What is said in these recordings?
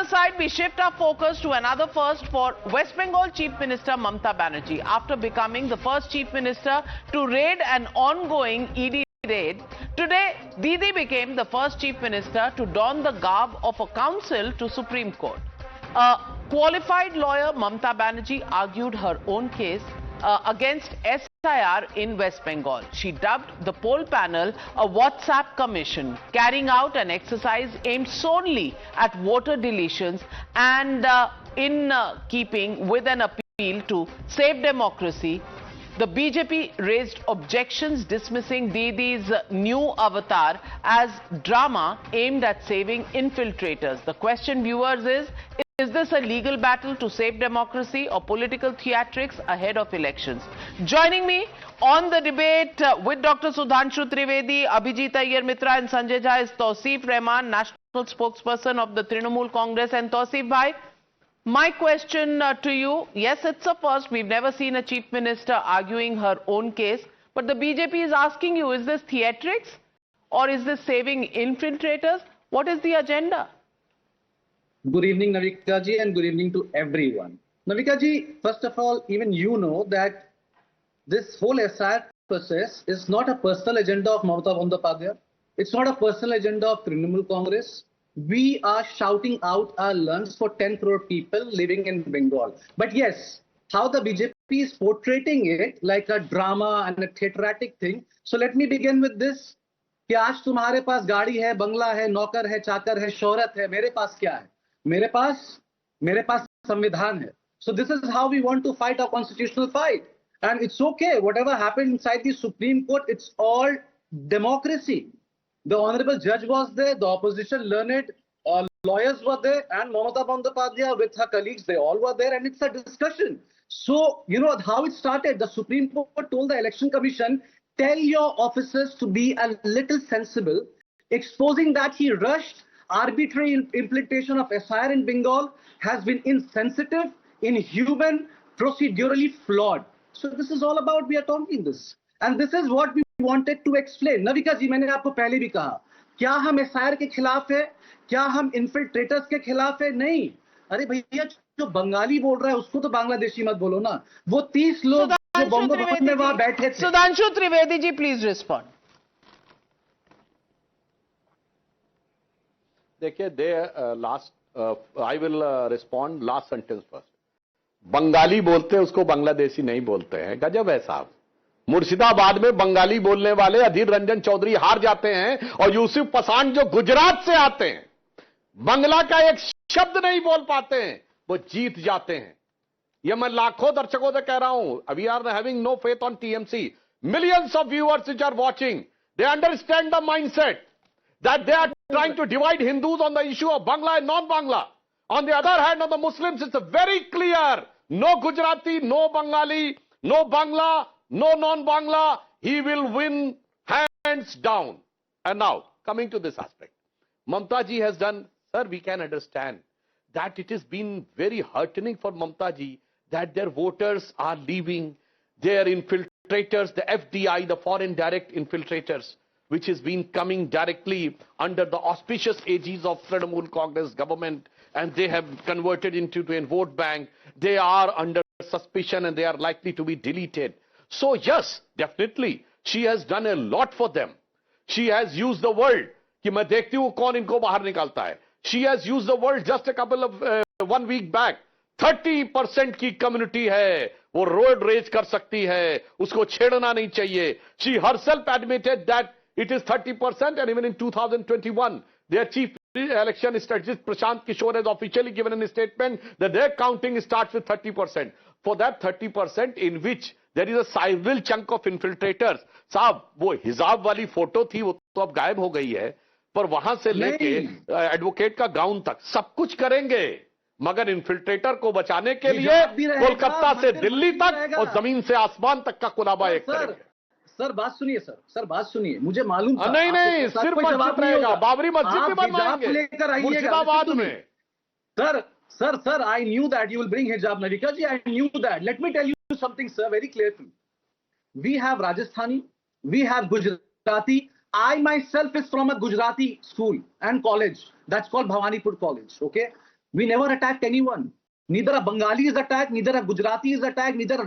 other side, we shift our focus to another first for West Bengal Chief Minister Mamata Banerjee. After becoming the first Chief Minister to raid an ongoing ED raid, today Didi became the first Chief Minister to don the garb of a counsel to Supreme Court. A qualified lawyer, Mamata Banerjee, argued her own case against SIR in West Bengal. She dubbed the poll panel a WhatsApp commission, carrying out an exercise aimed solely at voter deletions and in keeping with an appeal to save democracy. The BJP raised objections dismissing Didi's new avatar as drama aimed at saving infiltrators. The question, viewers, is this a legal battle to save democracy or political theatrics ahead of elections? Joining me on the debate with Dr. Sudhanshu Trivedi, Abhijit Iyer Mitra and Sanjay Jha is Tausif Rahman, National Spokesperson of the Trinamool Congress. And Tausif bhai, my question to you, yes, it's a first. We've never seen a Chief Minister arguing her own case. But the BJP is asking you, is this theatrics or is this saving infiltrators? What is the agenda? Good evening, Navika ji, and good evening to everyone. Navika ji, first of all, even you know that this whole SIR process is not a personal agenda of Mamata Bandyopadhyay. It's not a personal agenda of Trinamool Congress. We are shouting out our lungs for 10 crore people living in Bengal. But yes, how the BJP is portraying it like a drama and a theatric thing. So let me begin with this. कि आज तुम्हारे पास गाड़ी है, बंगला है, नौकर है, चाकर है, शोहरत है, मेरे पास क्या है? मेरे पास संविधान है. So this is how we want to fight our constitutional fight. And it's okay, whatever happened inside the Supreme Court, it's all democracy. The honorable judge was there, the opposition learned lawyers were there, and Mamata Bandyopadhyay with her colleagues, they all were there, and it's a discussion. So, you know how it started. The Supreme Court told the Election Commission, tell your officers to be a little sensible, exposing that he rushed arbitrary implementation of SIR in Bengal has been insensitive, inhuman, procedurally flawed. So this is all about we are talking this. And this is what we wanted to explain. Navika ji, मैंने आपको पहले भी कहा, क्या हम SIR के खिलाफ है? क्या हम infiltrators के खिलाफ है? नहीं. अरे भैया, जो बंगाली बोल रहा है उसको तो बांग्लादेशी मत बोलो ना. वो 30 लोग जो बंगो भवन में वहां बैठे थे. Sudhanshu Trivedi ji, please respond. देखिए, I will respond last sentence first. Bengali बोलते हैं उसको बांग्लादेशी नहीं बोलते हैं. गजब है साहब. मुर्शिदाबाद में बंगाली बोलने वाले अधीर रंजन चौधरी हार जाते हैं और यूसुफ पठान जो गुजरात से आते हैं, बंगला का एक शब्द नहीं बोल पाते हैं, वो जीत जाते हैं. यह मैं लाखों दर्शकों से कह रहा हूं. We are having no faith on TMC. Millions of viewers which are watching, they understand the mindset that they are trying to divide Hindus on the issue of Bangla and non-Bangla. On the other hand, on the Muslims, it's a very clear, no Gujarati, no Bengali, no Bangla, no non-Bangla. He will win hands down. And now, coming to this aspect, Mamata ji has done, sir, we can understand that it has been very heartening for Mamata ji that their voters are leaving, their infiltrators, the FDI, the foreign direct infiltrators, which has been coming directly under the auspicious aegis of Trinamool Congress government, and they have converted into a vote bank. They are under suspicion and they are likely to be deleted. So yes, definitely, she has done a lot for them. She has used the word, कि मैं देखती हूँ कौन इनको बाहर निकालता है. She has used the word just a couple of 1 week back. 30% की कम्युनिटी है, वो रोड रेज कर सकती है, उसको छेड़ना नहीं चाहिए. She herself admitted that it is 30%, and even in 2021, their chief election strategist Prashant Kishore has officially given a statement that their counting starts with 30%. For that 30%, in which there is a sizable chunk of infiltrators. साहब, वो हिजाब वाली photo थी, वो तो अब गायब हो गई है, पर वहां से लेके एडवोकेट का गाउन तक सब कुछ करेंगे, मगर इन्फिल्ट्रेटर को बचाने के लिए कोलकाता से दिल्ली तक और जमीन से आसमान तक का कुलाबा एक करेंगे. सर बात सुनिए, सर बात सुनिए. मुझे मालूम था. नहीं, सिर्फ जवाब रहेगा. बाबरी मस्जिद भी बनवाएंगे मुर्शिदाबाद में. Sir, I knew that you will bring hijab, Navika ji. I knew that. Let me tell you something, sir, very clearly. We have Rajasthani, we have Gujarati. I myself is from a Gujarati school and college. That's called Bhawanipur College. Okay. We never attacked anyone. Neither a Bengali is attacked, neither a Gujarati is attacked, neither a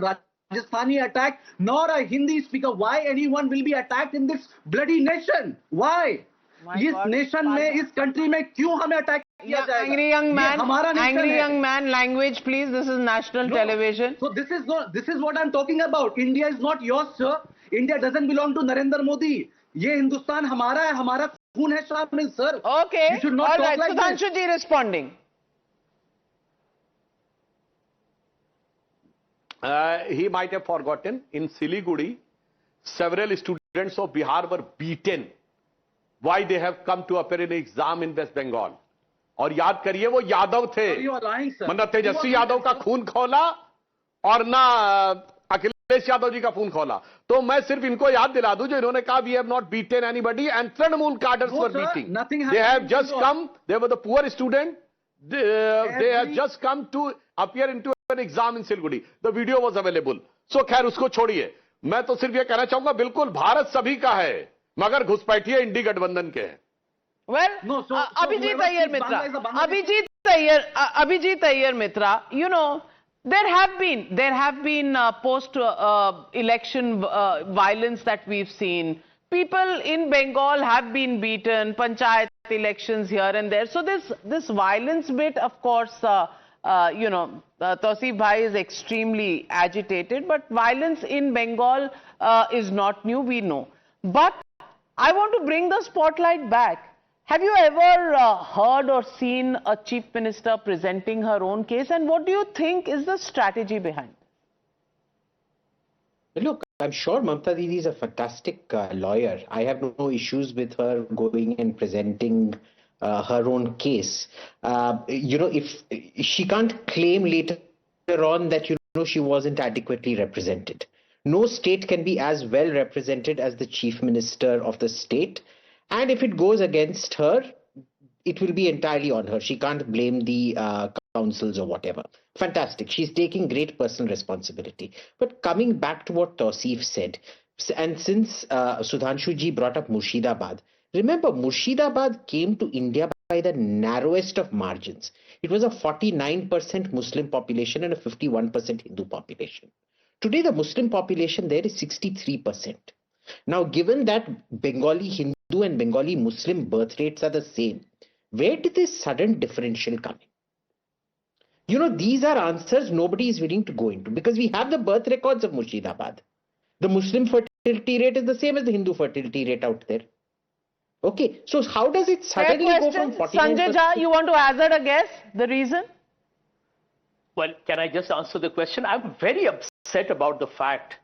Rajasthani attacked, nor a Hindi speaker. Why anyone will be attacked in this bloody nation? Why? इस nation में, इस country में क्यों हमें attack किया जाएगा? Angry young man, हमारा nation angry है. young man, language please. This is national television. So this is what I'm talking about. India is not yours, sir. India doesn't belong to Narendra Modi. ये हिंदुस्तान हमारा है, हमारा खून है शामिल, sir. Okay. You should not All talk right. like Sudhanshu ji responding. He might have forgotten, in Siliguri, several students of Bihar were beaten. Why they have come to appear in exam in West Bengal? और याद करिए वो यादव थे, You are lying, sir. मतलब तेजस्वी यादव का खून खोला और ना अखिलेश यादव जी का खून खोला. तो मैं सिर्फ इनको याद दिला दूं जो इन्होंने कहा, we have not beaten anybody and Trinamool cadres No, were sir, beating. nothing They have happened just in come, they were the poor student, they have just come to appear into an exam in Siliguri. The video was available. So खैर उसको छोड़िए, मैं तो सिर्फ ये कहना चाहूंगा, बिल्कुल भारत सभी का है, मगर घुसपैठिए इंडी गठबंधन के हैं. Well, No, so Abhijit whoever Iyer speaks Mitra, Bangla is a Bangladeshi. Abhijit Iyer Mitra, you know, there have been post-election violence that we've seen. People in Bengal have been beaten, panchayat elections here and there. So this violence bit, of course, Tausif Bhai is extremely agitated, but violence in Bengal is not new, we know. But I want to bring the spotlight back. Have you ever heard or seen a chief minister presenting her own case? And what do you think is the strategy behind it? Look, I'm sure Mamta Didi is a fantastic lawyer. I have no issues with her going and presenting her own case. If she can't claim later on that, she wasn't adequately represented. No state can be as well represented as the chief minister of the state. And if it goes against her, it will be entirely on her. She can't blame the councils or whatever. Fantastic. She's taking great personal responsibility. But coming back to what Tausif said, and since Sudhanshu ji brought up Murshidabad, remember Murshidabad came to India by the narrowest of margins. It was a 49% Muslim population and a 51% Hindu population. Today, the Muslim population there is 63%. Now, given that Bengali Hindu and Bengali Muslim birth rates are the same, where did this sudden differential come in? These are answers nobody is willing to go into, because we have the birth records of Murshidabad. The Muslim fertility rate is the same as the Hindu fertility rate out there. Okay, so how does it suddenly go from 49%? Sanjay Jha, you want to hazard a guess, the reason? Well, can I just answer the question? I'm very upset about the fact,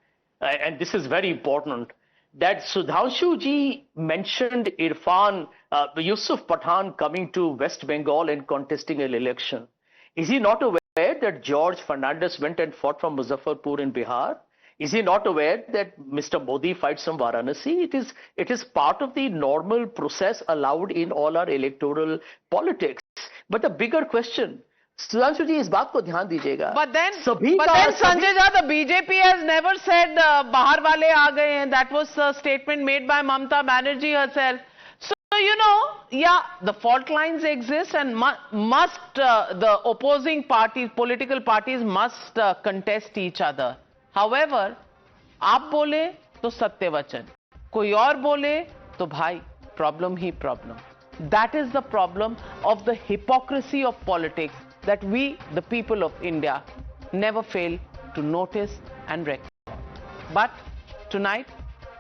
and this is very important, that Sudhanshu ji mentioned Irfan, Yusuf Pathan coming to West Bengal and contesting an election. Is he not aware that George Fernandez went and fought from Muzaffarpur in Bihar? Is he not aware that Mr. Modi fights from Varanasi? It is part of the normal process allowed in all our electoral politics. But the bigger question, Sudhanshu ji, इस बात को ध्यान दीजिएगा. But then Sanjay Jha, the BJP has never said bahar wale aa gaye hain. That was a statement made by Mamta Banerjee herself. So, the fault lines exist and the opposing parties, political parties must contest each other. However, आप बोले तो सत्य वचन, कोई और बोले तो भाई problem he problem. That is the problem of the hypocrisy of politics that we, the people of India, never fail to notice and record. But tonight,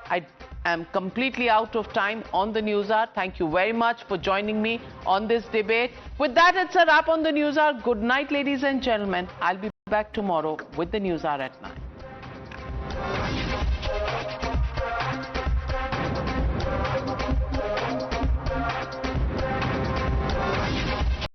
I am completely out of time on the News Hour. Thank you very much for joining me on this debate. With that, it's a wrap on the News Hour. Good night, ladies and gentlemen. I'll be back tomorrow with the News Hour at 9.